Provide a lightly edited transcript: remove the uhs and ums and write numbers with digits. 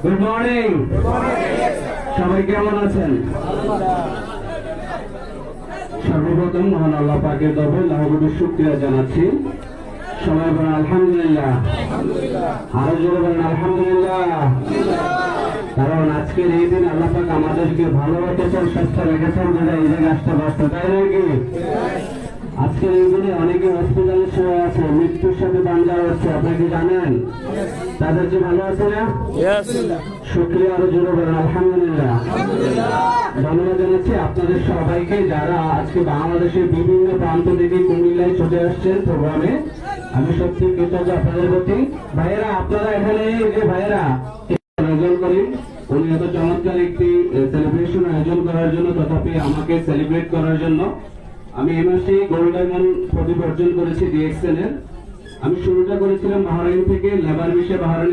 Good morning. সবাই কেমন আছেন? সর্বপ্রথম মহান আল্লাহ পাকের দরবারে লাখ কোটি শুকরিয়া জানাচ্ছি। সবাই বলেন আলহামদুলিল্লাহ। আরো জোরে বলেন আলহামদুলিল্লাহ। কারণ আজকের এই দিন আল্লাহ পাক আমাদেরকে ভালো রেখেছেন, সুস্থ রেখেছেন, যেটা এই জায়গায় আসতে পারছে, তাই নাকি? আজকের এই দিনে অনেকে হসপিটালে শুয়ে আছে, মৃত্যুর সাথে বাঞ্জার হচ্ছে, আপনি কি জানেন? তাদের যে ভালো আছে না? শুকরিয়া আরো জোরে বলেন আলহামদুলিল্লাহ। ধন্যবাদ জানাচ্ছি আপনাদের সবাইকে যারা আজকে বাংলাদেশের বিভিন্ন প্রান্ত থেকে কুমিল্লায় চলে আসছেন প্রোগ্রামে। আমি সত্যি কৃতজ্ঞ আপনাদের প্রতি। ভাইয়েরা, আপনারা এখানে যে ভাইয়েরা আয়োজন করেন, উনি এত চমৎকার একটি সেলিব্রেশন আয়োজন করার জন্য, তথাপি আমাকে সেলিব্রেট করার জন্য। আমি এই মাসে গোল্ড ডায়মন্ড প্রদীপ অর্জন করেছি ডিএক্সএন এর। আমি শুরুটা করেছিলাম বাহরাইন থেকে, লেবার বিষয়ে বাহরাইন